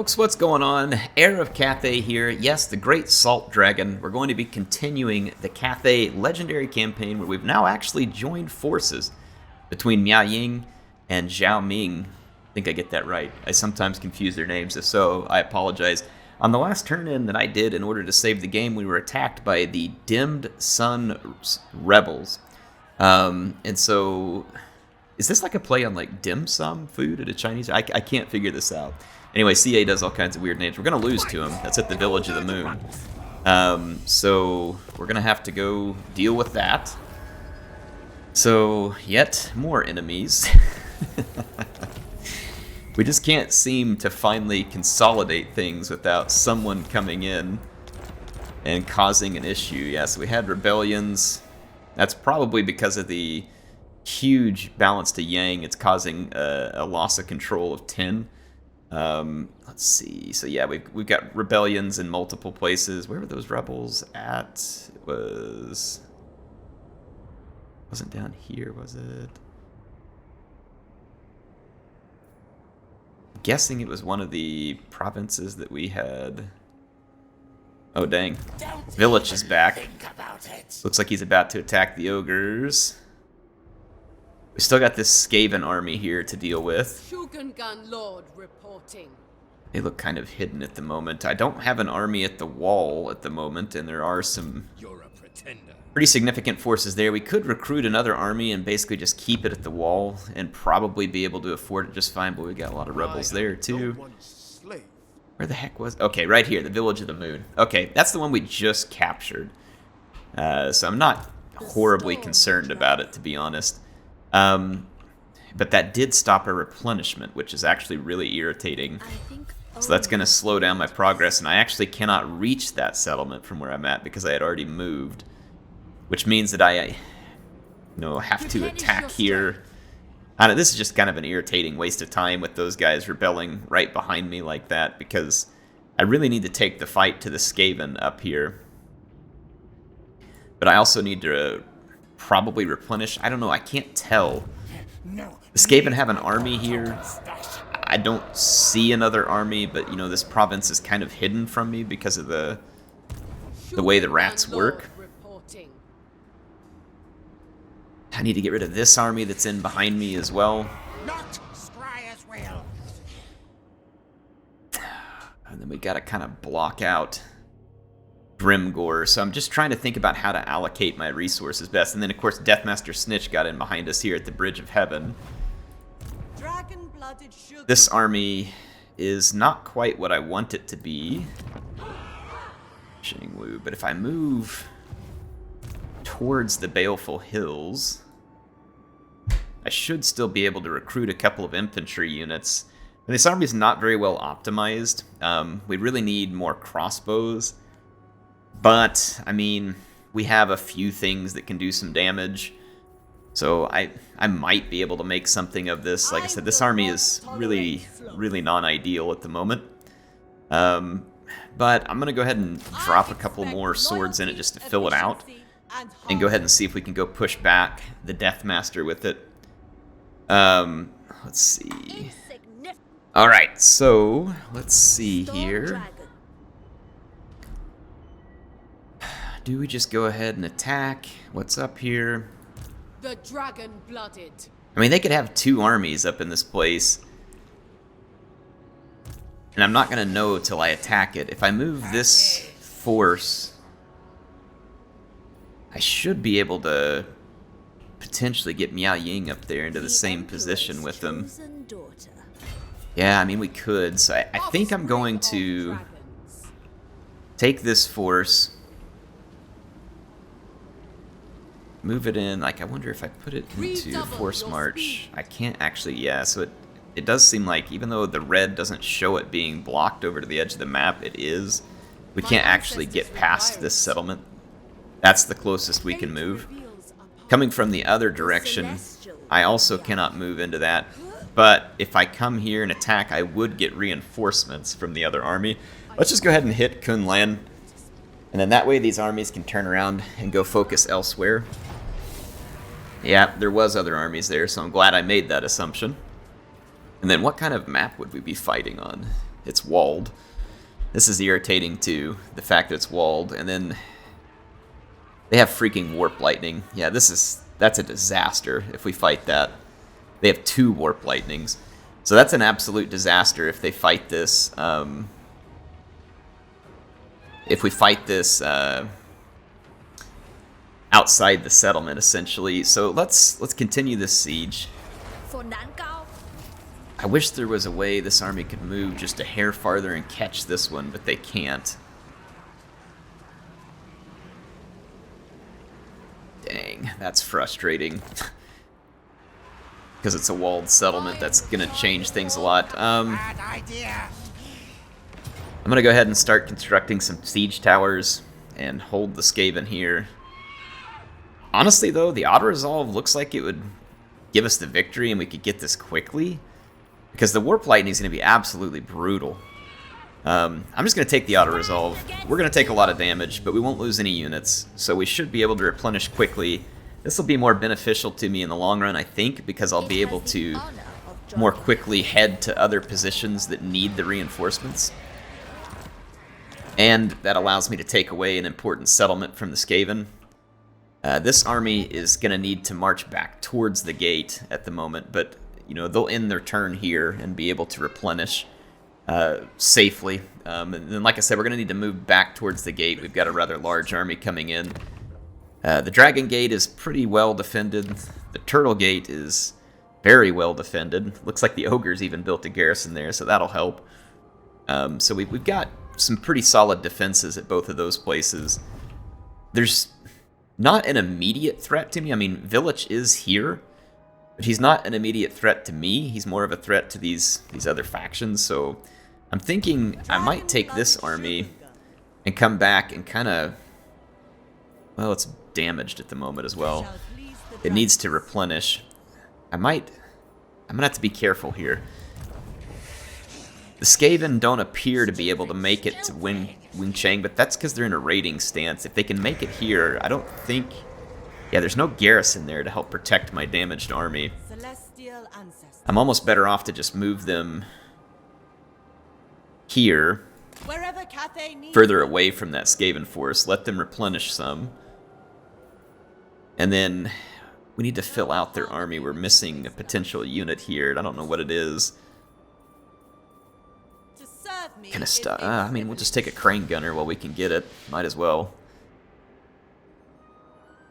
folks, what's going on? Heir of Cathay here. Yes, the Great Salt Dragon. We're going to be continuing the Cathay Legendary campaign where we've now actually joined forces between Miao Ying and Zhao Ming. I think I get that right. I sometimes confuse their names. If so, I apologize. On the last turn-in that I did in order to save the game, we were attacked by the Dimmed Sun Rebels. And so, is this like a play on like dim sum food at a Chinese? I can't figure this out. Anyway, CA does all kinds of weird names. We're going to lose to him. That's at the Village of the Moon. So we're going to have to go deal with that. So, yet more enemies. We just can't seem to finally consolidate things without someone coming in and causing an issue. Yeah, so we had rebellions. That's probably because of the huge balance to Yang. It's causing a loss of control of 10. Let's see. So yeah, we've got rebellions in multiple places. Where were those rebels at? It wasn't down here, was it? I'm guessing it was one of the provinces that we had. Oh dang. Village is back. Looks like he's about to attack the ogres. We still got this Skaven army here to deal with. Lord reporting. They look kind of hidden at the moment. I don't have an army at the wall at the moment, and there are some pretty significant forces there. We could recruit another army and basically just keep it at the wall and probably be able to afford it just fine, but we got a lot of rebels there too. Where the heck was... Okay, right here, the Village of the Moon. Okay, that's the one we just captured. So I'm not horribly concerned about it, to be honest. But that did stop a replenishment, which is actually really irritating. So that's going to slow down my progress, and I actually cannot reach that settlement from where I'm at because I had already moved. Which means that I have to attack here. This is just kind of an irritating waste of time with those guys rebelling right behind me like that, because I really need to take the fight to the Skaven up here. But I also need to probably replenish. I don't know, I can't tell. The Skaven have an army here. I don't see another army, but this province is kind of hidden from me because of the way the rats work. I need to get rid of this army that's in behind me as well. And then we gotta kind of block out Grimgore, so I'm just trying to think about how to allocate my resources best. And then, of course, Deathmaster Snitch got in behind us here at the Bridge of Heaven. This army is not quite what I want it to be. Xingwu, but if I move towards the Baleful Hills, I should still be able to recruit a couple of infantry units. And this army is not very well optimized. We really need more crossbows. But, I mean, we have a few things that can do some damage. So I might be able to make something of this. Like I said, this army is really, really non-ideal at the moment. But I'm going to go ahead and drop a couple more swords in it just to fill it out. And go ahead and see if we can go push back the Deathmaster with it. Let's see. Alright, so let's see here. Do we just go ahead and attack? What's up here? The dragon-blooded. I mean, they could have two armies up in this place. And I'm not going to know till I attack it. If I move this force, I should be able to potentially get Miao Ying up there into the same position with them. Yeah, I mean, we could. So I think I'm going to take this force, move it in. Like, I wonder if I put it into force march. I can't actually, yeah, so it does seem like, even though the red doesn't show it being blocked over to the edge of the map, it is. We can't actually get past this settlement. That's the closest we can move. Coming from the other direction, I also cannot move into that. But if I come here and attack, I would get reinforcements from the other army. Let's just go ahead and hit Kunlan. And then that way these armies can turn around and go focus elsewhere. Yeah, there was other armies there, so I'm glad I made that assumption. And then what kind of map would we be fighting on? it's walled. This is irritating too, the fact that it's walled. And then they have freaking warp lightning. Yeah, that's a disaster if we fight that. They have 2 warp lightnings. So that's an absolute disaster if they fight this. If we fight this outside the settlement, essentially. So let's continue this siege. I wish there was a way this army could move just a hair farther and catch this one, but they can't. Dang, that's frustrating. Because it's a walled settlement, that's going to change things a lot. I'm going to go ahead and start constructing some siege towers and hold the Skaven here. Honestly, though, the auto-resolve looks like it would give us the victory and we could get this quickly. Because the warp lightning is going to be absolutely brutal. I'm just going to take the auto-resolve. We're going to take a lot of damage, but we won't lose any units. So we should be able to replenish quickly. This will be more beneficial to me in the long run, I think, because I'll be able to more quickly head to other positions that need the reinforcements. And that allows me to take away an important settlement from the Skaven. This army is going to need to march back towards the gate at the moment, but you know, they'll end their turn here and be able to replenish safely. And then, like I said, we're going to need to move back towards the gate. We've got a rather large army coming in. The Dragon Gate is pretty well defended. The Turtle Gate is very well defended. Looks like the Ogres even built a garrison there, so that'll help. So we've got some pretty solid defenses at both of those places. There's not an immediate threat to me. I mean, Village is here, but he's not an immediate threat to me. He's more of a threat to these other factions, so I'm thinking I might take this army and come back and kind of... Well, it's damaged at the moment as well. It needs to replenish. I'm gonna have to be careful here. The Skaven don't appear to be able to make it to Wing Chang, but that's because they're in a raiding stance. If they can make it here, I don't think... Yeah, there's no garrison there to help protect my damaged army. I'm almost better off to just move them here, further away from that Skaven force, let them replenish some. And then we need to fill out their army. We're missing a potential unit here. I don't know what it is. Kind of stuff. I mean, we'll just take a crane gunner while we can get it. Might as well.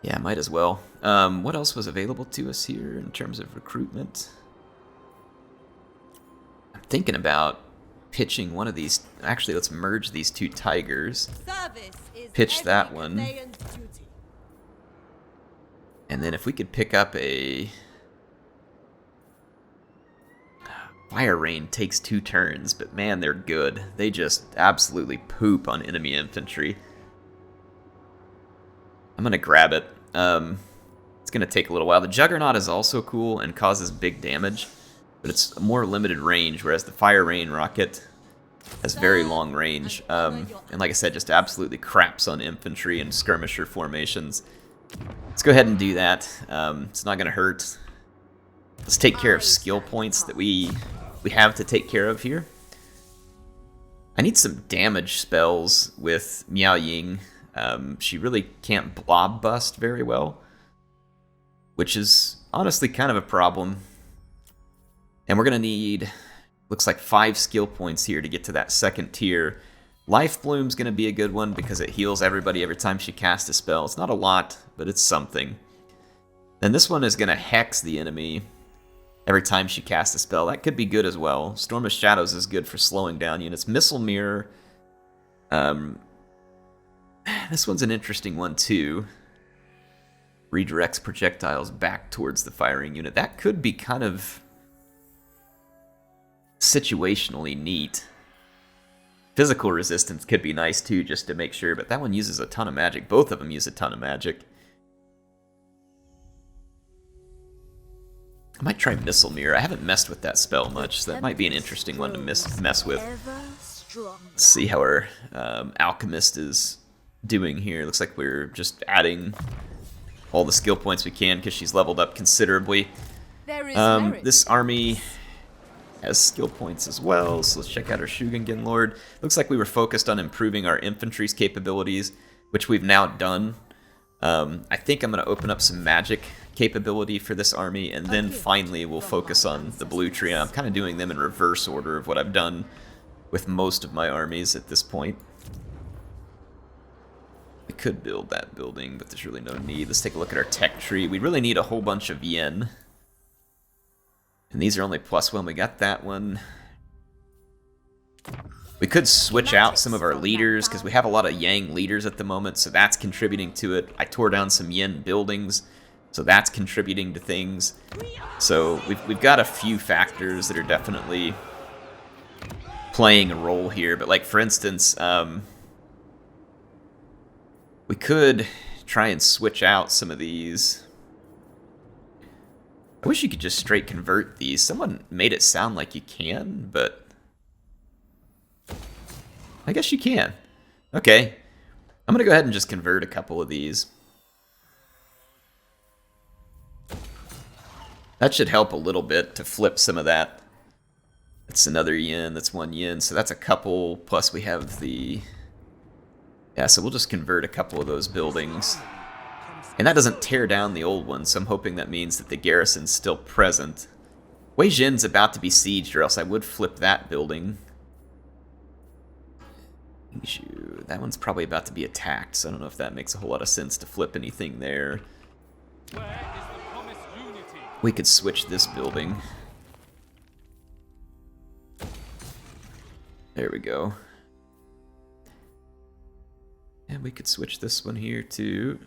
Yeah, might as well. What else was available to us here in terms of recruitment? I'm thinking about pitching one of these. Actually, let's merge these 2 tigers. Pitch that one. And then if we could pick up a... Fire Rain takes 2 turns, but man, they're good. They just absolutely poop on enemy infantry. I'm going to grab it. It's going to take a little while. The Juggernaut is also cool and causes big damage, but it's a more limited range, whereas the Fire Rain rocket has very long range. And like I said, just absolutely craps on infantry and skirmisher formations. Let's go ahead and do that. It's not going to hurt. Let's take care of skill points that we have to take care of here. I need some damage spells with Miao Ying. She really can't blob bust very well, which is honestly kind of a problem. And we're going to need, looks like 5 skill points here to get to that 2nd tier. Life Bloom's going to be a good one because it heals everybody every time she casts a spell. It's not a lot, but it's something. Then this one is going to hex the enemy every time she casts a spell. That could be good as well. Storm of Shadows is good for slowing down units. Missile Mirror. This one's an interesting one too. Redirects projectiles back towards the firing unit. That could be kind of situationally neat. Physical resistance could be nice too, just to make sure, but that one uses a ton of magic. Both of them use a ton of magic. I might try Missile Mirror. I haven't messed with that spell much, so that might be an interesting one to mess with. Let's see how our Alchemist is doing here. Looks like we're just adding all the skill points we can because she's leveled up considerably. This army has skill points as well, so let's check out our Shugengen Lord. Looks like we were focused on improving our infantry's capabilities, which we've now done. I think I'm going to open up some magic capability for this army, and then finally we'll focus on the blue tree. I'm kind of doing them in reverse order of what I've done with most of my armies at this point. We could build that building, but there's really no need. Let's take a look at our tech tree. We really need a whole bunch of yen. And these are only +1. We got that one. We could switch out some of our leaders, because we have a lot of yang leaders at the moment, so that's contributing to it. I tore down some yen buildings, so that's contributing to things. So we've got a few factors that are definitely playing a role here. But like, for instance, we could try and switch out some of these. I wish you could just straight convert these. Someone made it sound like you can, but I guess you can. Okay. I'm going to go ahead and just convert a couple of these. That should help a little bit to flip some of that. That's another yen. That's 1 yen. So that's a couple. Plus we have the... Yeah, so we'll just convert a couple of those buildings. And that doesn't tear down the old one, so I'm hoping that means that the garrison's still present. Wei Jin's about to be sieged, or else I would flip that building. That one's probably about to be attacked, so I don't know if that makes a whole lot of sense to flip anything there. We could switch this building. There we go. And we could switch this one here too.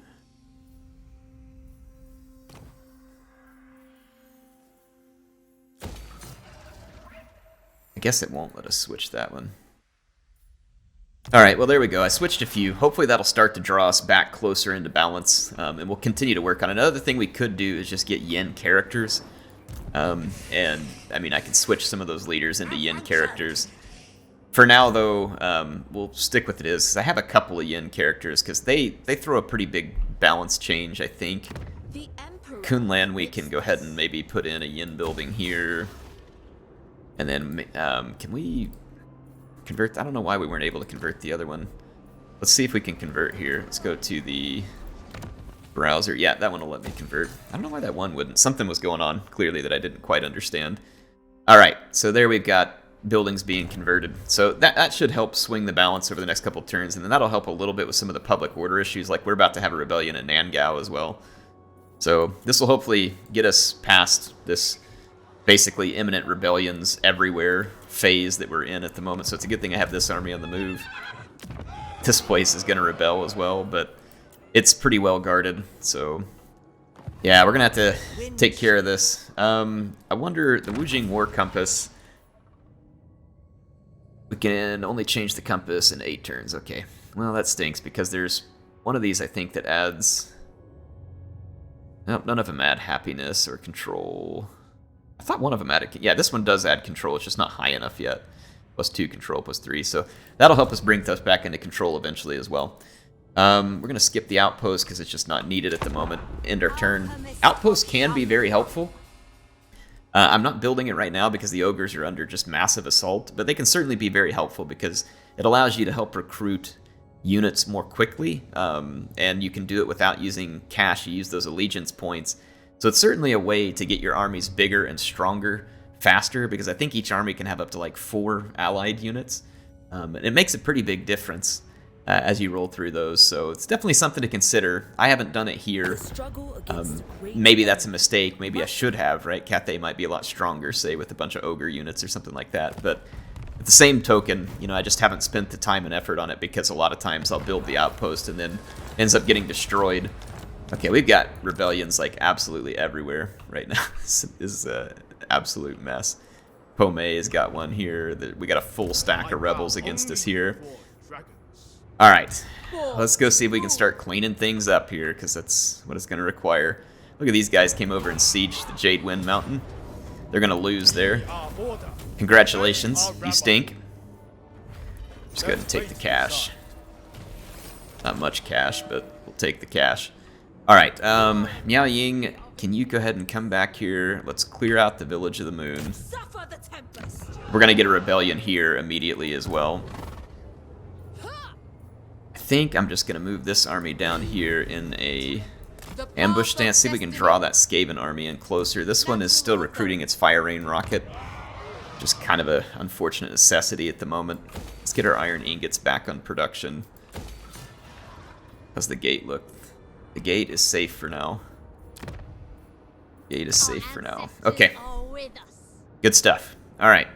I guess it won't let us switch that one. Alright, well there we go. I switched a few. Hopefully that'll start to draw us back closer into balance, and we'll continue to work on it. Another thing we could do is just get yen characters. And, I mean, I can switch some of those leaders into yen characters. For now, though, we'll stick with it is, 'cause I have a couple of yen characters, because they throw a pretty big balance change, I think. Kunlan, we can go ahead and maybe put in a yen building here. And then, can we convert? I don't know why we weren't able to convert the other one. Let's see if we can convert here. Let's go to the browser. Yeah, that one will let me convert. I don't know why that one wouldn't. Something was going on, clearly, that I didn't quite understand. Alright, so there we've got buildings being converted. So that should help swing the balance over the next couple turns, and then that'll help a little bit with some of the public order issues, like we're about to have a rebellion in Nangao as well. So this will hopefully get us past this basically imminent rebellions everywhere phase that we're in at the moment. So it's a good thing I have this army on the move. This place is going to rebel as well, but it's pretty well guarded. So yeah, we're going to have to take care of this. I wonder, the Wujing War Compass, we can only change the compass in 8 turns. Okay, well that stinks, because there's one of these I think that adds... Nope, none of them add happiness or control. I thought one of them added... Yeah, this one does add control. It's just not high enough yet. +2 control, +3. So that'll help us bring us back into control eventually as well. We're going to skip the outpost because it's just not needed at the moment. End our turn. Outposts can be very helpful. I'm not building it right now because the ogres are under just massive assault, but they can certainly be very helpful because it allows you to help recruit units more quickly, and you can do it without using cash. You use those allegiance points. So it's certainly a way to get your armies bigger and stronger faster, because I think each army can have up to like 4 allied units. And it makes a pretty big difference as you roll through those, so it's definitely something to consider. I haven't done it here. Maybe that's a mistake. Maybe I should have, right? Cathay might be a lot stronger, say, with a bunch of ogre units or something like that. But at the same token, you know, I just haven't spent the time and effort on it because a lot of times I'll build the outpost and then ends up getting destroyed. Okay, we've got rebellions like absolutely everywhere right now. This is an absolute mess. Pomei has got one here. We got a full stack of rebels against us here. Alright, let's go see if we can start cleaning things up here, because that's what it's going to require. Look at these guys came over and sieged the Jade Wind Mountain. They're going to lose there. Congratulations, you stink. Just go ahead and take the cash. Not much cash, but we'll take the cash. Alright, Miao Ying, can you go ahead and come back here? Let's clear out the Village of the Moon. We're going to get a rebellion here immediately as well. I think I'm just going to move this army down here in a ambush stance. See if we can draw that Skaven army in closer. This one is still recruiting its Fire Rain rocket. Just kind of an unfortunate necessity at the moment. Let's get our iron ingots back on production. How's the gate look? The gate is safe for now. Gate is safe for now. Okay. Good stuff. Alright.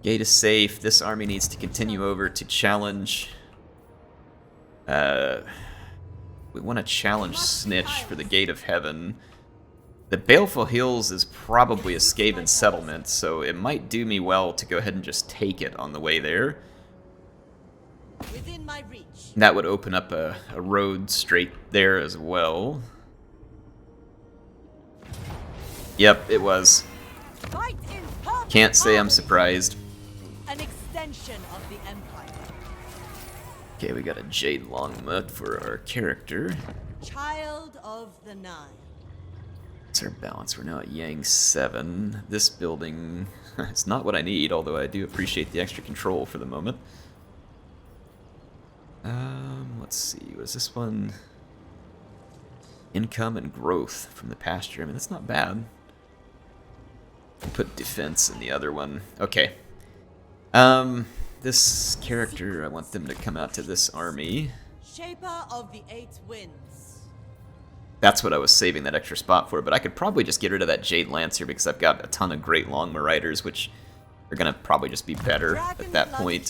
Gate is safe. This army needs to continue over to challenge. We want to challenge Snitch for the Gate of Heaven. The Baleful Hills is probably a Skaven settlement, so it might do me well to go ahead and just take it on the way there. Within my reach. That would open up a road straight there as well. Yep, it was. Can't say I'm surprised. An extension of the Empire. Okay, we got a Jade Longmut for our character. Child of the Nine. What's our balance? We're now at Yang 7. This building is not what I need, although I do appreciate the extra control for the moment. Let's see, what is this one? Income and growth from the pasture. I mean, that's not bad. Put defense in the other one. Okay. This character, I want them to come out to this army. Shaper of the Eight Winds. That's what I was saving that extra spot for, but I could probably just get rid of that Jade Lancer because I've got a ton of great Longma Riders, which are going to probably just be better at that point.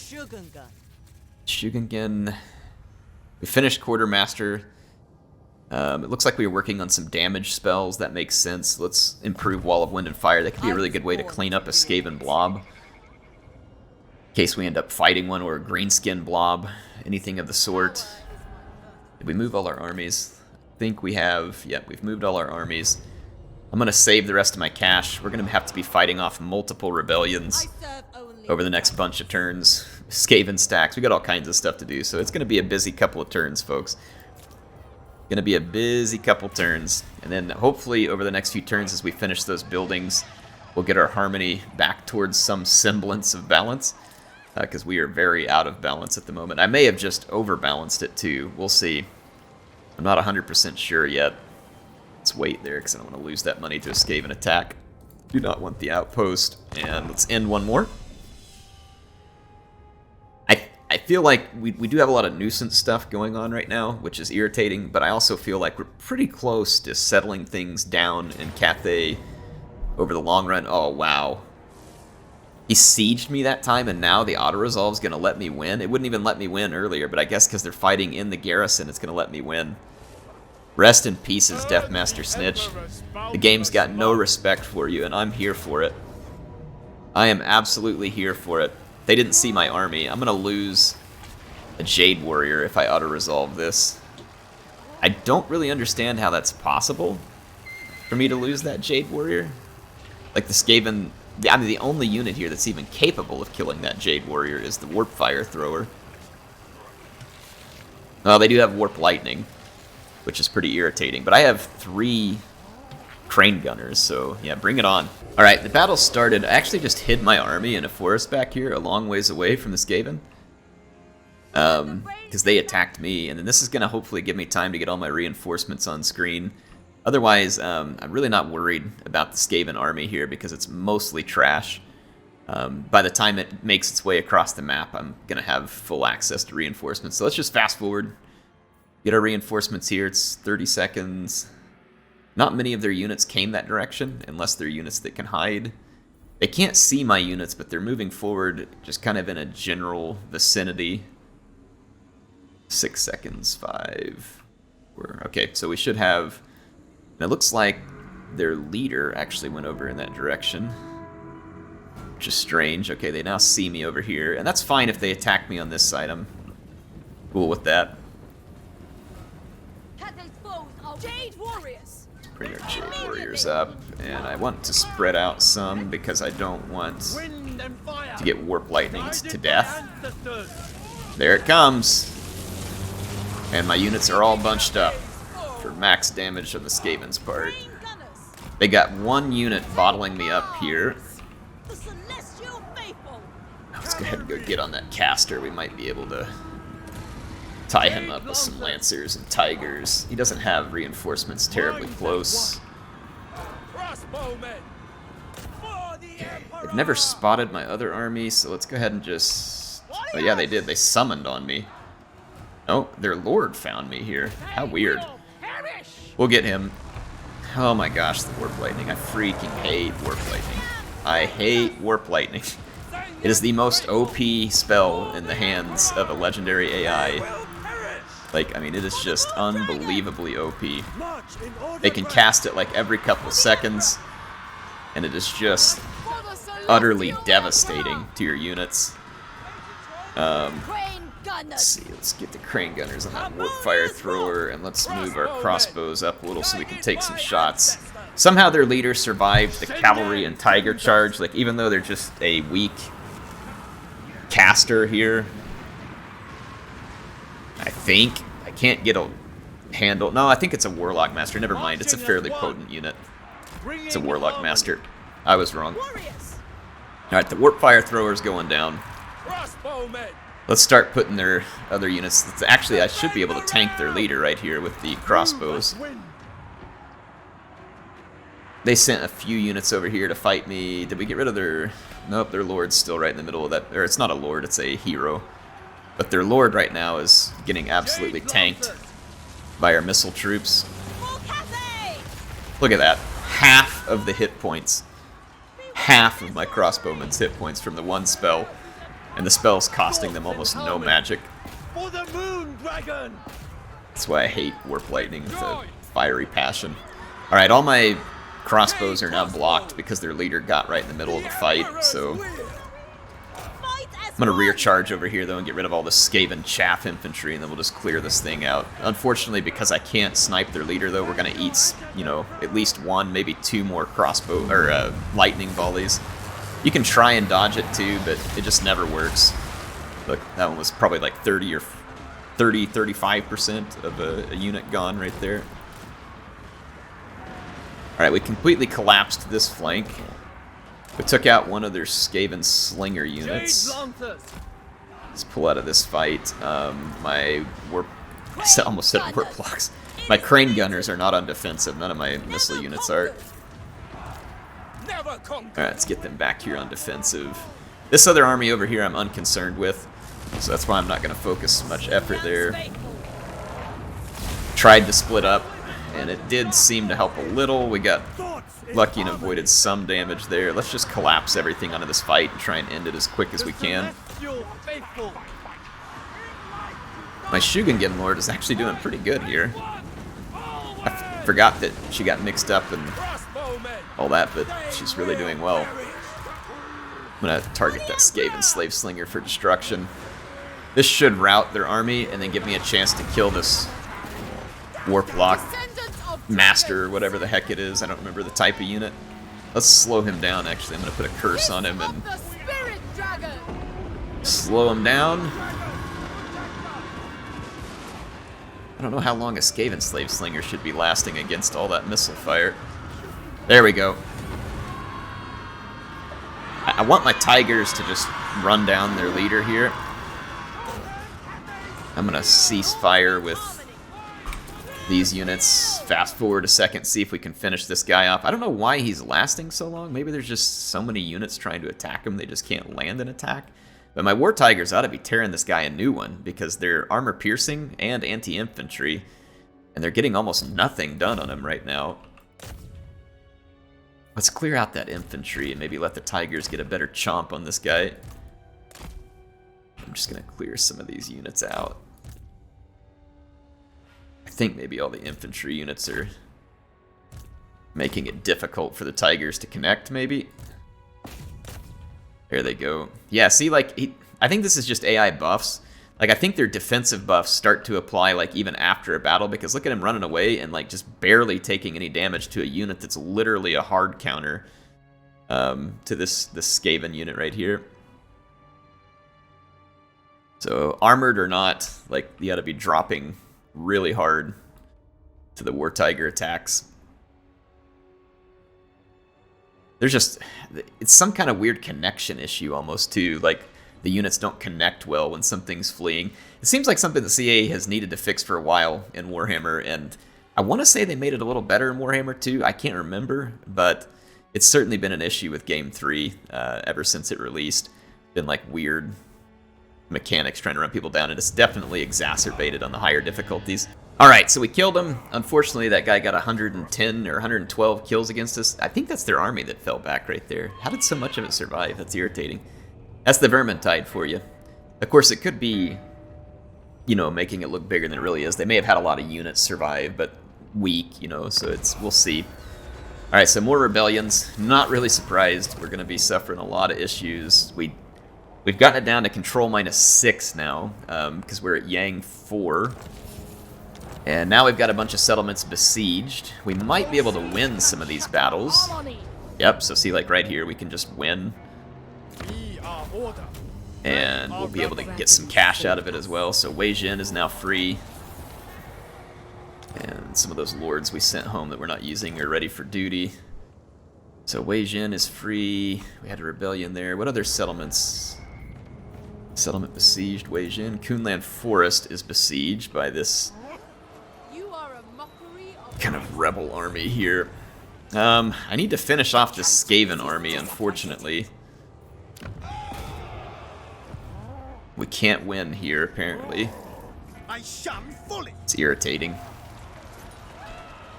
Shugengen. We finished Quartermaster. It looks like we were working on some damage spells. That makes sense. Let's improve Wall of Wind and Fire. That could be a really good way to clean up a Skaven blob. In case we end up fighting one or a greenskin blob. Anything of the sort. Did we move all our armies? I think we have. Yep, we've moved all our armies. I'm going to save the rest of my cash. We're going to have to be fighting off multiple rebellions over the next bunch of turns. Skaven stacks. We got all kinds of stuff to do, so it's going to be a busy couple of turns, folks. Going to be a busy couple turns, and then hopefully over the next few turns as we finish those buildings, we'll get our harmony back towards some semblance of balance, because we are very out of balance at the moment. I may have just overbalanced it too. We'll see. I'm not 100% sure yet. Let's wait there because I don't want to lose that money to a Skaven attack. Do not want the outpost. And let's end one more. I feel like we do have a lot of nuisance stuff going on right now, which is irritating, but I also feel like we're pretty close to settling things down in Cathay over the long run. Oh, wow. He sieged me that time, and now the auto-resolve's going to let me win. It wouldn't even let me win earlier, but I guess because they're fighting in the garrison, it's going to let me win. Rest in pieces, Deathmaster Snitch. The game's got no respect for you, and I'm here for it. I am absolutely here for it. They didn't see my army. I'm going to lose a Jade Warrior if I auto-resolve this. I don't really understand how that's possible for me to lose that Jade Warrior. Like the Skaven... I mean, the only unit here that's even capable of killing that Jade Warrior is the Warp Fire Thrower. Well, they do have Warp Lightning, which is pretty irritating. But I have 3 Crane Gunners, so yeah, bring it on. Alright, the battle started. I actually just hid my army in a forest back here, a long ways away from the Skaven. Because they attacked me, and then this is going to hopefully give me time to get all my reinforcements on screen. Otherwise, I'm really not worried about the Skaven army here because it's mostly trash. By the time it makes its way across the map, I'm going to have full access to reinforcements. So let's just fast forward. Get our reinforcements here. It's 30 seconds. Not many of their units came that direction, unless they're units that can hide. They can't see my units, but they're moving forward just kind of in a general vicinity. 6 seconds, 5. Okay, so we should have... And it looks like their leader actually went over in that direction. Which is strange. Okay, they now see me over here. And that's fine if they attack me on this side. I'm cool with that. Jade Warriors! Bring our Jade Warriors up. And I want to spread out some because I don't want to get Warp Lightning to death. There it comes. And my units are all bunched up for max damage on the Skaven's part. They got 1 unit bottling me up here. Let's go ahead and go get on that caster. We might be able to tie him up with some lancers and tigers. He doesn't have reinforcements terribly close. They've never spotted my other army, so let's go ahead and just... Oh yeah, they did. They summoned on me. Oh, their lord found me here. How weird. We'll get him. Oh my gosh, the Warp Lightning. I freaking hate Warp Lightning. I hate Warp Lightning. It is the most OP spell in the hands of a legendary AI. Like, I mean, it is just unbelievably OP. They can cast it like every couple seconds, and it is just utterly devastating to your units. Let's see, let's get the crane gunners on that warp fire thrower, and let's move our crossbows up a little so we can take some shots. Somehow their leader survived the cavalry and tiger charge, like even though they're just a weak caster here. I think. I can't get a handle. No, I think it's a warlock master. Never mind, it's a fairly potent unit. It's a warlock master. I was wrong. Alright, the warp fire thrower's going down. Let's start putting their other units. Actually, I should be able to tank their leader right here with the crossbows. They sent a few units over here to fight me. Did we get rid of their... Nope, their lord's still right in the middle of that. Or it's not a lord, it's a hero. But their lord right now is getting absolutely tanked by our missile troops. Look at that. Half of the hit points. Half of my crossbowmen's hit points from the one spell. And the spell's costing them almost no magic. That's why I hate Warp Lightning with a fiery passion. Alright, all my crossbows are now blocked because their leader got right in the middle of the fight, so... I'm going to rear charge over here, though, and get rid of all the Skaven chaff infantry, and then we'll just clear this thing out. Unfortunately, because I can't snipe their leader, though, we're going to eat, you know, at least one, maybe two more crossbow, or lightning volleys. You can try and dodge it, too, but it just never works. Look, that one was probably like 35% of a unit gone right there. Alright, we completely collapsed this flank. We took out one of their Skaven slinger units. Let's pull out of this fight. My warp... I almost said warp blocks. My crane gunners are not on defensive. None of my missile units are. Alright, let's get them back here on defensive. This other army over here I'm unconcerned with, so that's why I'm not going to focus much effort there. Tried to split up, and it did seem to help a little. We got lucky and avoided some damage there. Let's just collapse everything onto this fight and try and end it as quick as we can. My Shugengen Lord is actually doing pretty good here. I forgot that she got mixed up and all that, but she's really doing well. I'm going to target that Skaven Slave Slinger for destruction. This should rout their army and then give me a chance to kill this Warp Lock Master, or whatever the heck it is. I don't remember the type of unit. Let's slow him down, actually. I'm going to put a curse on him and slow him down. I don't know how long a Skaven Slave Slinger should be lasting against all that missile fire. There we go. I want my Tigers to just run down their leader here. I'm going to cease fire with these units. Fast forward a second, see if we can finish this guy off. I don't know why he's lasting so long. Maybe there's just so many units trying to attack him, they just can't land an attack. But my War Tigers ought to be tearing this guy a new one, because they're armor piercing and anti-infantry, and they're getting almost nothing done on him right now. Let's clear out that infantry and maybe let the Tigers get a better chomp on this guy. I'm just going to clear some of these units out. I think maybe all the infantry units are making it difficult for the Tigers to connect, maybe. There they go. Yeah, see, like, I think this is just AI buffs. Like, I think their defensive buffs start to apply, like, even after a battle, because look at him running away and, like, just barely taking any damage to a unit that's literally a hard counter to this Skaven unit right here. So, armored or not, like, you gotta be dropping really hard to the War Tiger attacks. There's just, it's some kind of weird connection issue almost too. Like, the units don't connect well when something's fleeing. It seems like something the CA has needed to fix for a while in Warhammer, and I want to say they made it a little better in Warhammer 2. I can't remember, but it's certainly been an issue with Game 3 ever since it released. Been like weird mechanics trying to run people down, and it's definitely exacerbated on the higher difficulties. Alright, so we killed him. Unfortunately, that guy got 110 or 112 kills against us. I think that's their army that fell back right there. How did so much of it survive? That's irritating. That's the Vermintide for you. Of course, it could be, you know, making it look bigger than it really is. They may have had a lot of units survive, but weak, you know, so we'll see. Alright, so more rebellions. Not really surprised. We're going to be suffering a lot of issues. We've gotten it down to control -6 now, because we're at Yang 4. And now we've got a bunch of settlements besieged. We might be able to win some of these battles. Yep, so see, like right here, we can just win. And we'll be able to get some cash out of it as well. So Wei Jin is now free. And some of those lords we sent home that we're not using are ready for duty. So Wei Jin is free. We had a rebellion there. What other settlements? Settlement besieged, Wei Jin. Kunlan Forest is besieged by this kind of rebel army here. I need to finish off this Skaven army, unfortunately. We can't win here, apparently. It's irritating.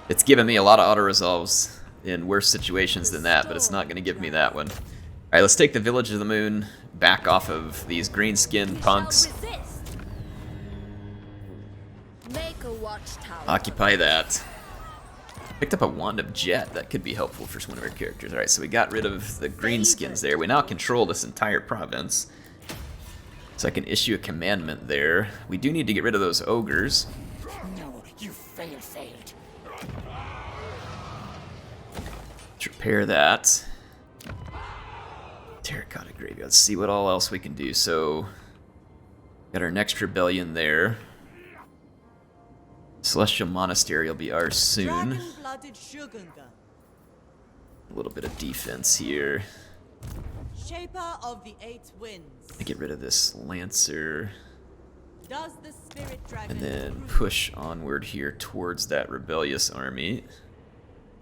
It's given me a lot of auto-resolves in worse situations than that, but it's not going to give me that one. Alright, let's take the Village of the Moon back off of these green-skinned punks. Occupy that. Picked up a Wand of Jet. That could be helpful for one of our characters. Alright, so we got rid of the greenskins there. We now control this entire province. So I can issue a commandment there. We do need to get rid of those ogres. No, you failed. Let's repair that. Terracotta Graveyard. Let's see what all else we can do. So, got our next rebellion there. Celestial Monastery will be ours soon. A little bit of defense here. Shaper of the Eight Winds. I get rid of this Lancer. Does the Spirit Dragon And then approve? push onward here towards that rebellious army.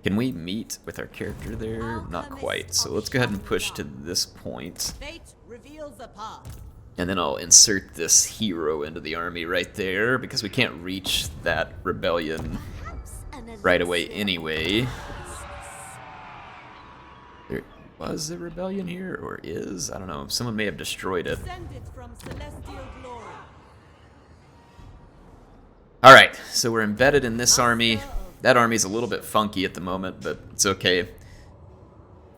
Can we meet with our character there? Not quite. So let's go ahead and push to this point. Fate reveals a path. And then I'll insert this hero into the army right there, because we can't reach that rebellion right away anyway. There was a rebellion here, or is? I don't know. Someone may have destroyed it. Descended from celestial glory. Alright, so we're embedded in this army. That army's a little bit funky at the moment, but it's okay.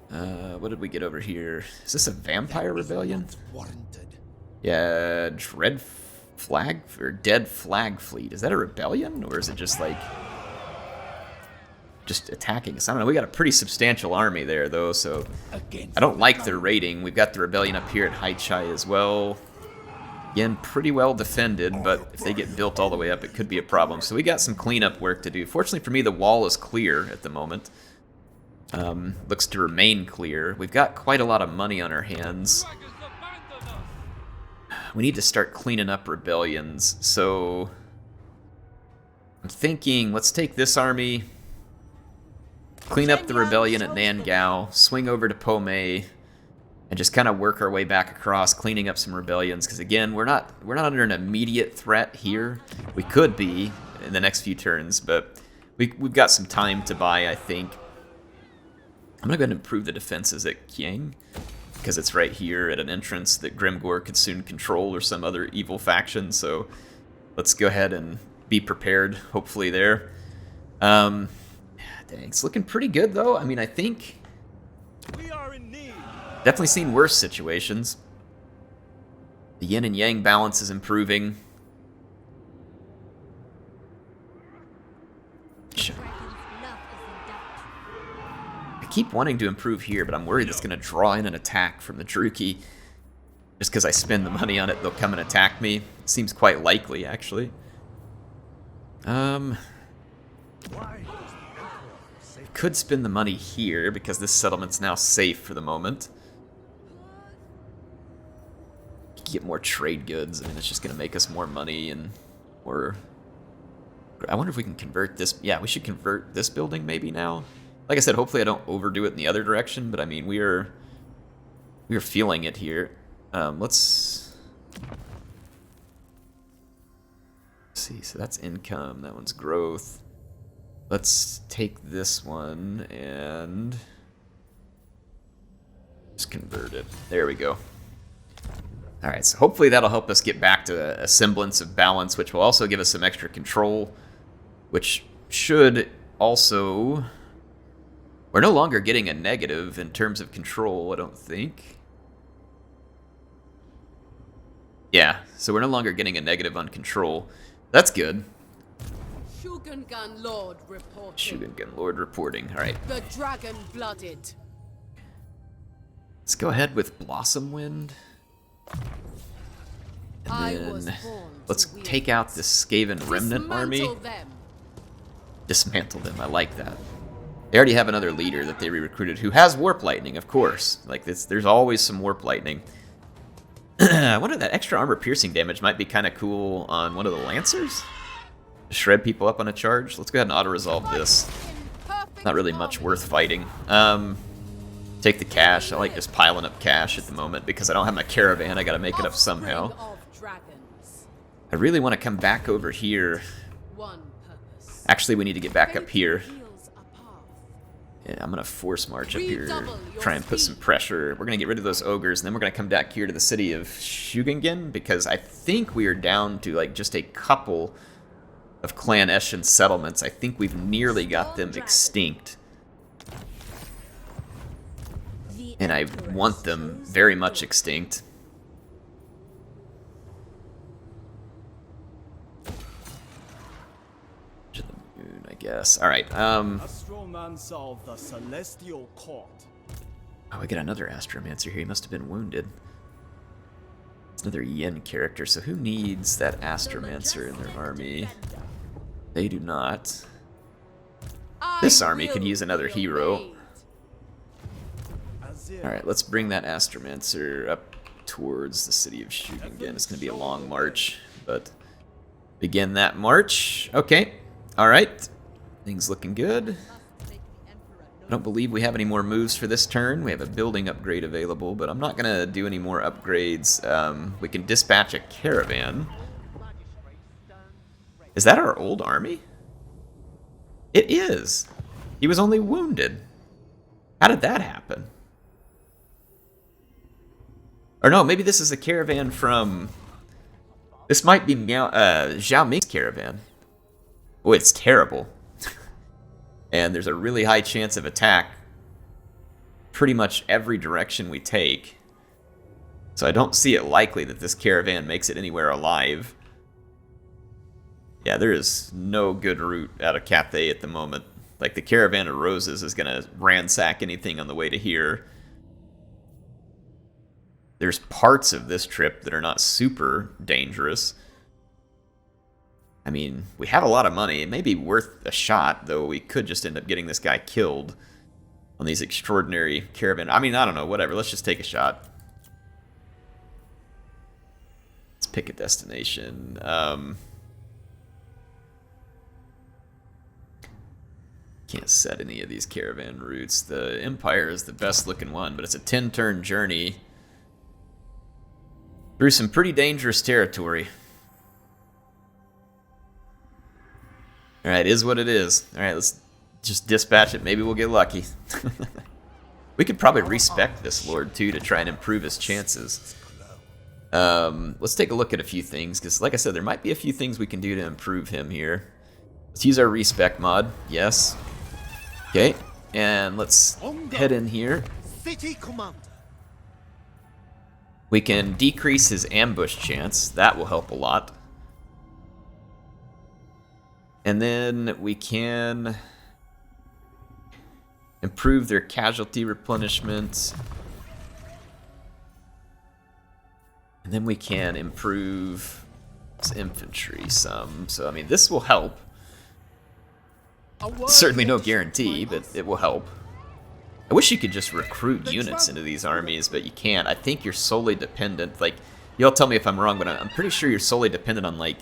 What did we get over here? Is this a vampire rebellion? Yeah, Dread Flag, or Dead Flag Fleet. Is that a rebellion, or is it just like just attacking us? I don't know. We got a pretty substantial army there, though, so I don't like their rating. We've got the rebellion up here at Hai Chai as well. Again, pretty well defended, but if they get built all the way up, it could be a problem. So we got some cleanup work to do. Fortunately for me, the wall is clear at the moment. Looks to remain clear. We've got quite a lot of money on our hands. We need to start cleaning up rebellions. So I'm thinking, let's take this army, clean up the rebellion at Nangao, swing over to Pomei, and just kind of work our way back across, cleaning up some rebellions. Because again, we're not under an immediate threat here. We could be in the next few turns, but we've got some time to buy, I think. I'm gonna go ahead and improve the defenses at Qiang, because it's right here at an entrance that Grimgor could soon control, or some other evil faction. So let's go ahead and be prepared, hopefully there. Dang, it's looking pretty good though. I mean, I think We are in need. definitely seen worse situations. The yin and yang balance is improving. I keep wanting to improve here, but I'm worried it's going to draw in an attack from the Druki. Just because I spend the money on it, they'll come and attack me. Seems quite likely, actually. Could spend the money here, because this settlement's now safe for the moment. get more trade goods. I mean, it's just going to make us more money and more... I wonder if we can convert this. Yeah, we should convert this building maybe now. Like I said, hopefully I don't overdo it in the other direction, but I mean, we are feeling it here. Let's see. So that's income. That one's growth. Let's take this one and just convert it. There we go. All right, so hopefully that'll help us get back to a semblance of balance, which will also give us some extra control, which should also... We're no longer getting a negative in terms of control, I don't think. Yeah, so we're no longer getting a negative on control. That's good. Shugengun Lord reporting. Shugengun Lord reporting. All right. The dragon blooded. Let's go ahead with Blossom Wind. I And was then born let's to take wield. out this Skaven Remnant army. Dismantle them. Dismantle them. I like that. They already have another leader that they re-recruited who has Warp Lightning, of course. Like this, there's always some Warp Lightning. I wonder if that extra armor piercing damage might be kind of cool on one of the Lancers. Shred people up on a charge. Let's go ahead and auto-resolve this. Not really much worth fighting. Take the cash. I like just piling up cash at the moment because I don't have my Caravan. I gotta make it up somehow. I really want to come back over here. Actually, we need to get back up here. Yeah, I'm gonna force march up here, try and put some pressure. We're gonna get rid of those ogres, and then we're gonna come back here to the city of Shugengen, because I think we are down to like just a couple of Clan Eshin settlements. I think we've nearly got them extinct. And I want them very much extinct. To the moon, I guess. Alright, Astromancer of the Celestial Court. Oh, we got another Astromancer here. He must have been wounded. It's another Yin character, so who needs that Astromancer in their army? They do not. This army could use another hero. Alright, let's bring that Astromancer up towards the city of Shugengen. It's going to be a long march, but begin that march. Okay, alright. Things looking good. I don't believe we have any more moves for this turn. We have a building upgrade available, but I'm not going to do any more upgrades. We can dispatch a Caravan. Is that our old army? It is. He was only wounded. How did that happen? Or no, maybe this is a caravan from... This might be Zhao Ming's caravan. Oh, it's terrible. And there's a really high chance of attack pretty much every direction we take. So I don't see it likely that this caravan makes it anywhere alive. Yeah, there is no good route out of Cathay at the moment. Like, the Caravan of Roses is going to ransack anything on the way to here. There's parts of this trip that are not super dangerous. I mean, we have a lot of money. It may be worth a shot, though we could just end up getting this guy killed on these extraordinary caravan. I mean, I don't know, whatever. Let's just take a shot. Let's pick a destination. Can't set any of these caravan routes. The Empire is the best looking one, but it's a 10-turn journey through some pretty dangerous territory. Alright, is what it is. Alright, let's just dispatch it. Maybe we'll get lucky. We could probably respec this lord, too, to try and improve his chances. Let's take a look at a few things, because like I said, there might be a few things we can do to improve him here. Let's use our respec mod. Yes. Okay, and let's head in here. City Commander. We can decrease his ambush chance. That will help a lot. And then we can improve their casualty replenishment. And then we can improve his infantry some. So, I mean, this will help. Certainly no guarantee, but it will help. I wish you could just recruit units into these armies, but you can't. I think you're solely dependent. Like, You'll tell me if I'm wrong, but I'm pretty sure you're solely dependent on, like,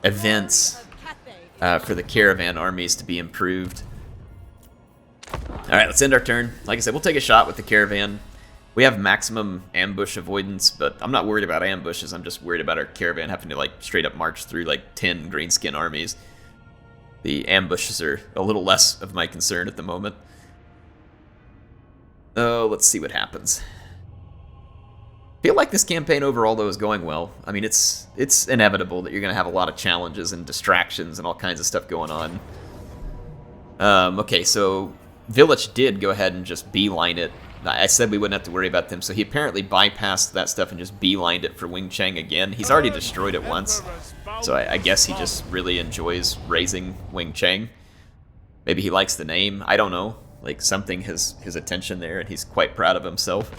events for the Caravan armies to be improved. Alright, let's end our turn. Like I said, we'll take a shot with the Caravan. We have maximum ambush avoidance, but I'm not worried about ambushes. I'm just worried about our Caravan having to, like, straight up march through, like, 10 greenskin armies. The ambushes are a little less of my concern at the moment. Oh, let's see what happens. I feel like this campaign overall, though, is going well. I mean, it's inevitable that you're going to have a lot of challenges and distractions and all kinds of stuff going on. Okay, so Village did go ahead and just beeline it. I said we wouldn't have to worry about them, so he apparently bypassed that stuff and just beelined it for Wing Chang again. He's already destroyed it once, so I guess he just really enjoys raising Wing Chang. Maybe he likes the name, I don't know. Like, something has his attention there, and he's quite proud of himself.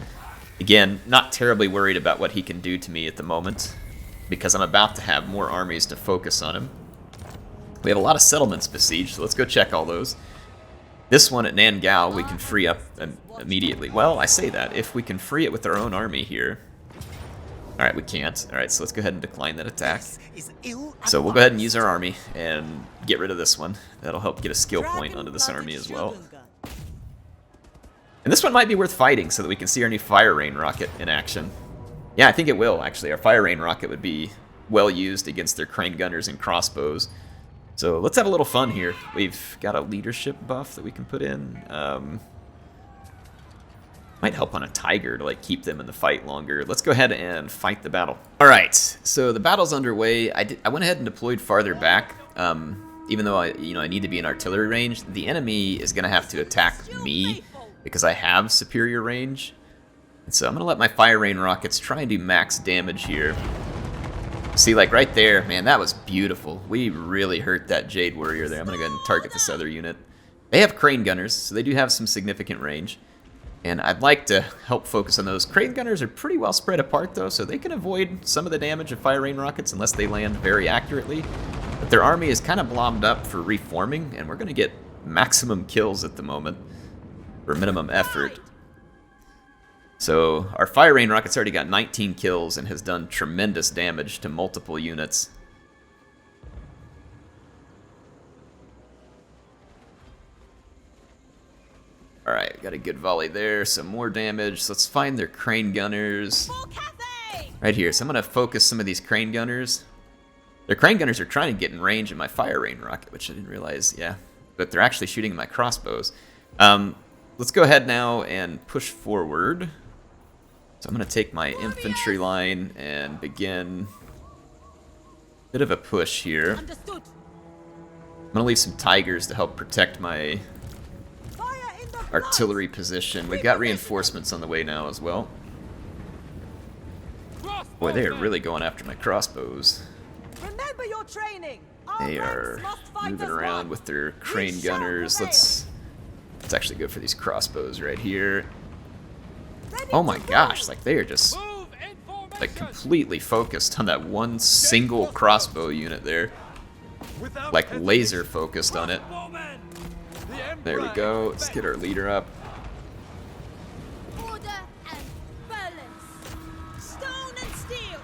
Again, not terribly worried about what he can do to me at the moment, because I'm about to have more armies to focus on him. We have a lot of settlements besieged, so let's go check all those. This one at Nangao we can free up immediately. Well, I say that. If we can free it with our own army here. Alright, we can't. Alright, so let's go ahead and decline that attack. So we'll go ahead and use our army and get rid of this one. That'll help get a skill point onto this army as well. And this one might be worth fighting so that we can see our new Fire Rain rocket in action. Yeah, I think it will, actually. Our Fire Rain rocket would be well used against their crane gunners and crossbows. So let's have a little fun here. We've got a leadership buff that we can put in. Might help on a tiger to like keep them in the fight longer. Let's go ahead and fight the battle. All right, so the battle's underway. I went ahead and deployed farther back. Even though I need to be in artillery range, the enemy is going to have to attack me because I have superior range. And so I'm going to let my Fire Rain rockets try and do max damage here. See, like right there, man, that was beautiful. We really hurt that Jade Warrior there. I'm going to go ahead and target this other unit. They have crane gunners, so they do have some significant range. And I'd like to help focus on those. Crane gunners are pretty well spread apart, though, so they can avoid some of the damage of Fire Rain rockets unless they land very accurately. But their army is kind of blobbed up for reforming, and we're going to get maximum kills at the moment, or minimum effort. So our Fire Rain rocket's already got 19 kills and has done tremendous damage to multiple units. Alright, got a good volley there, some more damage. So let's find their crane gunners. Right here, so I'm going to focus some of these crane gunners. Their crane gunners are trying to get in range of my Fire Rain rocket, which I didn't realize, yeah. But they're actually shooting my crossbows. Let's go ahead now and push forward. So I'm going to take my infantry line and begin a bit of a push here. I'm going to leave some tigers to help protect my artillery position. We've got reinforcements on the way now as well. Boy, they are really going after my crossbows. Remember your training. They are moving around with their crane gunners. Let's actually go for these crossbows right here. Oh my gosh, like they are just like completely focused on that one single crossbow unit there. Like laser focused on it. There we go. Let's get our leader up. Order and balance. Stone and steel.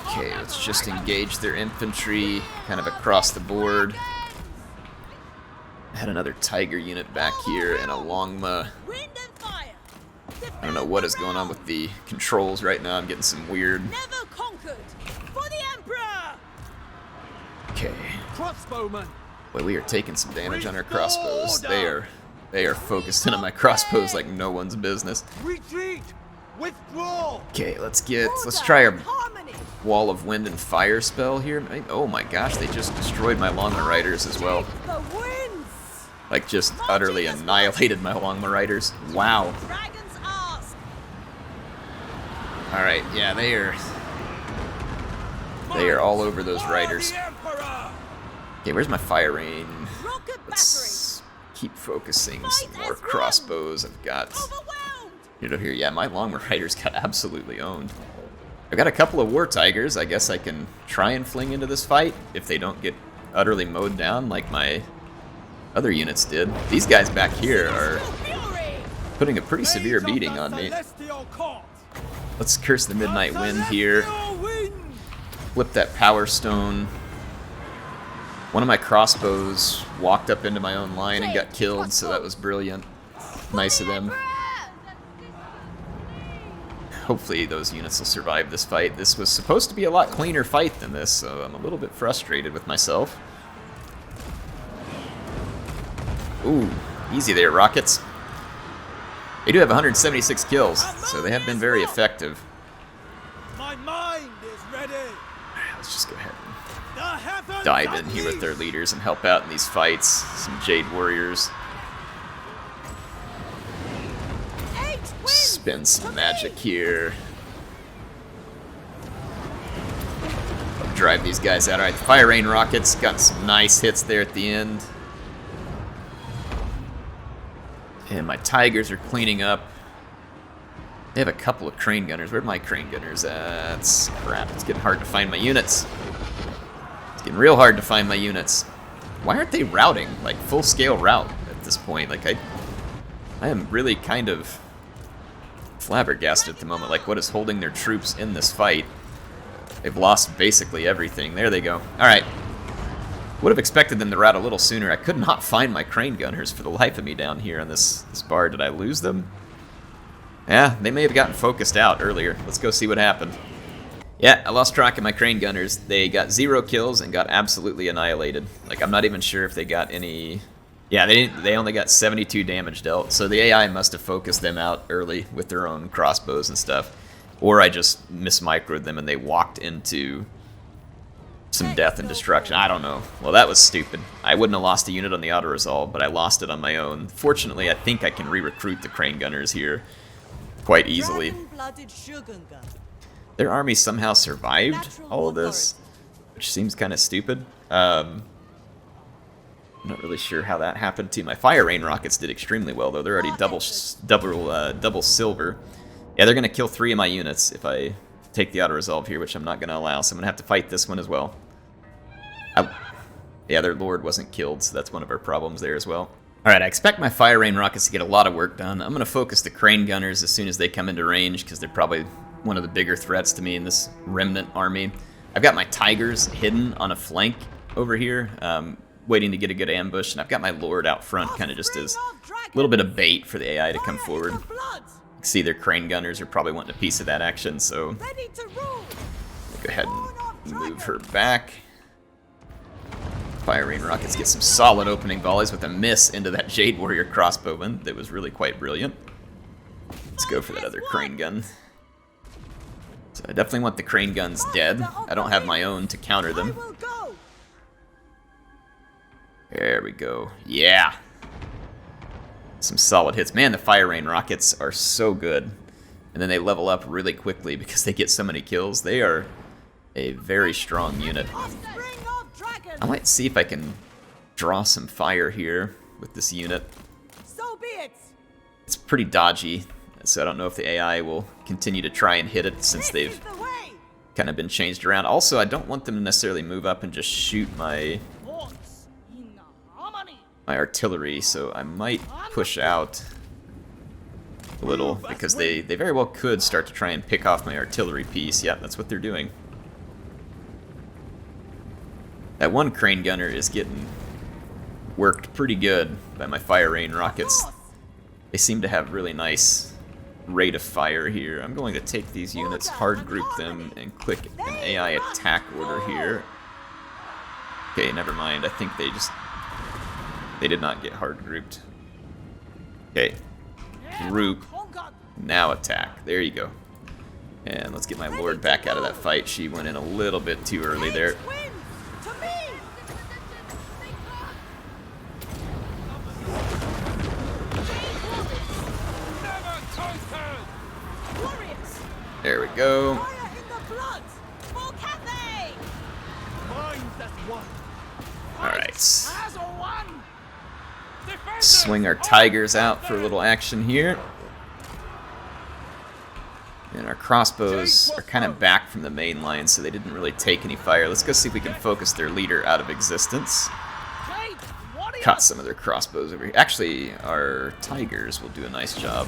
Okay, let's just engage their infantry kind of across the board. Had another tiger unit back here and a longma. I don't know what is going on with the controls right now. I'm getting some weird. Never conquered for the Emperor. Okay. Crossbowman. Boy, we are taking some damage on our crossbows. They are focused in on my crossbows like no one's business. Retreat. Withdraw. Okay, let's try our Wall of Wind and Fire spell here. Oh my gosh, they just destroyed my Longma Riders as well. Like just utterly annihilated my Longma Riders. Wow. Alright, yeah, they are all over those riders. Okay, where's my Fire Rain? Let's keep focusing. Some more crossbows I've got. Here, yeah, my Longma Riders got absolutely owned. I've got a couple of War Tigers. I guess I can try and fling into this fight if they don't get utterly mowed down like my other units did. These guys back here are putting a pretty severe beating on me. Let's curse the midnight wind here. Flip that power stone. One of my crossbows walked up into my own line and got killed, so that was brilliant. Nice of them. Hopefully those units will survive this fight. This was supposed to be a lot cleaner fight than this, so I'm a little bit frustrated with myself. Ooh, easy there, rockets. They do have 176 kills, so they have been very effective. My mind is ready. Alright, let's just go ahead and dive in here with their leaders and help out in these fights. Some Jade Warriors. Spend some magic here. Drive these guys out. Alright, the Fire Rain Rockets got some nice hits there at the end. And my Tigers are cleaning up. They have a couple of Crane Gunners. Where are my Crane Gunners? That's crap. It's getting hard to find my units. It's getting real hard to find my units. Why aren't they routing? Like, full-scale route at this point. Like, I am really kind of flabbergasted at the moment. Like, what is holding their troops in this fight? They've lost basically everything. There they go. Alright. Would have expected them to rout a little sooner. I could not find my Crane Gunners for the life of me down here on this bar. Did I lose them? Yeah, they may have gotten focused out earlier. Let's go see what happened. Yeah, I lost track of my Crane Gunners. They got 0 kills and got absolutely annihilated. Like, I'm not even sure if they got any... Yeah, they only got 72 damage dealt, so the AI must have focused them out early with their own crossbows and stuff. Or I just mismicroed them and they walked into some death and destruction. I don't know. Well, that was stupid. I wouldn't have lost a unit on the auto-resolve, but I lost it on my own. Fortunately, I think I can re-recruit the Crane Gunners here quite easily. Their army somehow survived all of this, which seems kind of stupid. I'm not really sure how that happened to my Fire Rain Rockets. Did extremely well though. They're already double silver. Yeah, they're gonna kill 3 of my units if I take the auto resolve here, which I'm not gonna allow. So I'm gonna have to fight this one as well. Yeah, their lord wasn't killed, so that's one of our problems there as well. All right, I expect my Fire Rain Rockets to get a lot of work done. I'm gonna focus the Crane Gunners as soon as they come into range because they're probably one of the bigger threats to me in this remnant army. I've got my Tigers hidden on a flank over here. Waiting to get a good ambush, and I've got my lord out front kind of just as a little bit of bait for the AI to come forward. You can see their Crane Gunners are probably wanting a piece of that action, so go ahead and move her back. Fire Rain Rockets get some solid opening volleys with a miss into that Jade Warrior crossbowman that was really quite brilliant. Let's go for that other Crane Gun. So I definitely want the Crane Guns dead. I don't have my own to counter them. There we go. Yeah. Some solid hits. Man, the Fire Rain Rockets are so good. And then they level up really quickly because they get so many kills. They are a very strong unit. I might see if I can draw some fire here with this unit. So be it. It's pretty dodgy, so I don't know if the AI will continue to try and hit it since they've kind of been changed around. Also, I don't want them to necessarily move up and just shoot my artillery, so I might push out a little because they very well could start to try and pick off my artillery piece. Yeah, that's what they're doing. That one Crane Gunner is getting worked pretty good by my Fire Rain Rockets. They seem to have really nice rate of fire here. I'm going to take these units, hard group them, and click an AI attack order here. Okay, never mind. I think they did not get hard grouped. Okay, group, now attack. There you go. And let's get my lord back out of that fight. She went in a little bit too early there. There we go. Alright. Swing our Tigers out for a little action here. And our crossbows are kind of back from the main line, so they didn't really take any fire. Let's go see if we can focus their leader out of existence. Caught some of their crossbows over here. Actually, our Tigers will do a nice job.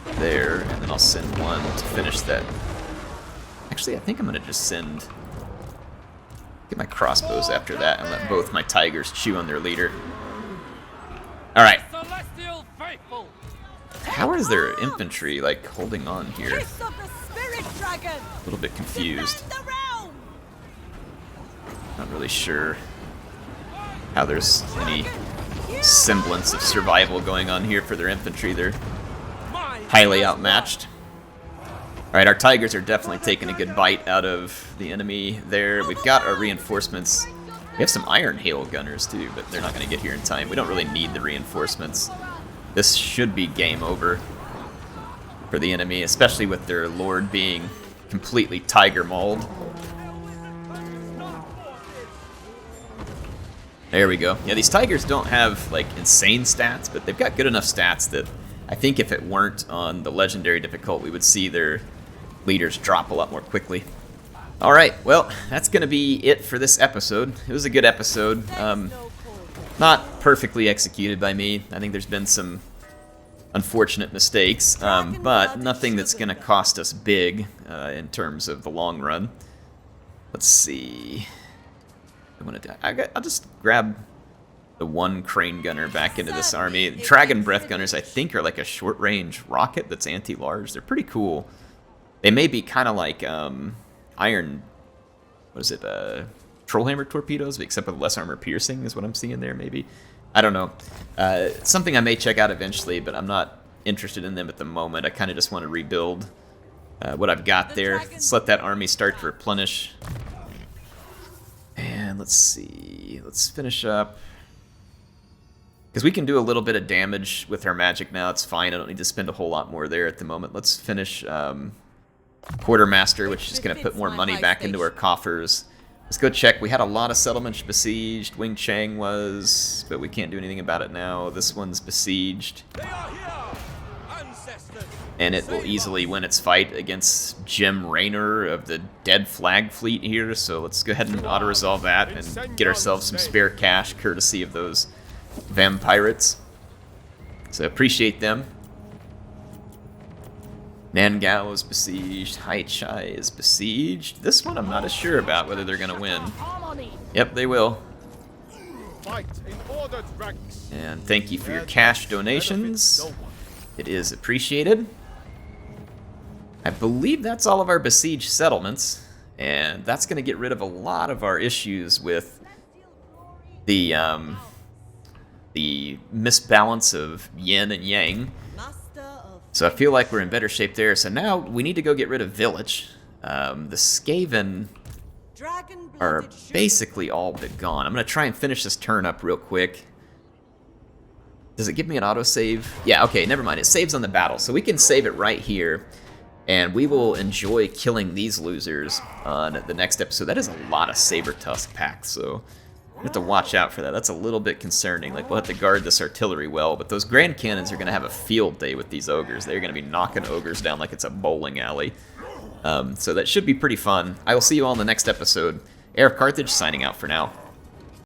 there, and then I'll send one to finish that. Actually, I think I'm going to just get my crossbows after that and let both my tigers chew on their leader. Alright. How is their infantry, like, holding on here? A little bit confused. Not really sure how there's any semblance of survival going on here for their infantry. They're highly outmatched. Alright, our tigers are definitely taking a good bite out of the enemy there. We've got our reinforcements. We have some iron hail gunners too, but they're not going to get here in time. We don't really need the reinforcements. This should be game over for the enemy, especially with their lord being completely tiger mauled. There we go. Yeah, these tigers don't have like insane stats, but they've got good enough stats that I think if it weren't on the legendary difficult, we would see their leaders drop a lot more quickly. Alright, well, that's going to be it for this episode. It was a good episode. Not perfectly executed by me. I think there's been some unfortunate mistakes, but nothing that's going to cost us big in terms of the long run. Let's see. I'll just grab the one crane gunner back into this army. Dragon breath gunners, I think, are like a short-range rocket that's anti-large. They're pretty cool. They may be kind of like iron, what is it, trollhammer torpedoes, except with less armor piercing is what I'm seeing there, maybe. I don't know. Something I may check out eventually, but I'm not interested in them at the moment. I kind of just want to rebuild what I've got there. Let's let that army start to replenish. And let's see. Let's finish up. Because we can do a little bit of damage with our magic now. It's fine. I don't need to spend a whole lot more there at the moment. Let's finish Quartermaster, which is going to put more money back into our coffers. Let's go check. We had a lot of settlements besieged. Wing Chang was, but we can't do anything about it now. This one's besieged. And it will easily win its fight against Jim Raynor of the Dead Flag Fleet here. So let's go ahead and auto-resolve that and get ourselves some spare cash, courtesy of those vampirates. So appreciate them. Nangao is besieged. Haichai is besieged. This one I'm not as sure about whether they're going to win. Yep, they will. And thank you for your cash donations. It is appreciated. I believe that's all of our besieged settlements. And that's going to get rid of a lot of our issues with the misbalance of yin and yang. So I feel like we're in better shape there. So now we need to go get rid of Village. The Skaven are basically all but gone. I'm going to try and finish this turn up real quick. Does it give me an autosave? Yeah, okay, never mind. It saves on the battle. So we can save it right here. And we will enjoy killing these losers on the next episode. That is a lot of Saber Tusk packs, so we have to watch out for that. That's a little bit concerning. Like, we'll have to guard this artillery well, but those Grand Cannons are going to have a field day with these ogres. They're going to be knocking ogres down like it's a bowling alley. So that should be pretty fun. I will see you all in the next episode. HeirofCarthage signing out for now.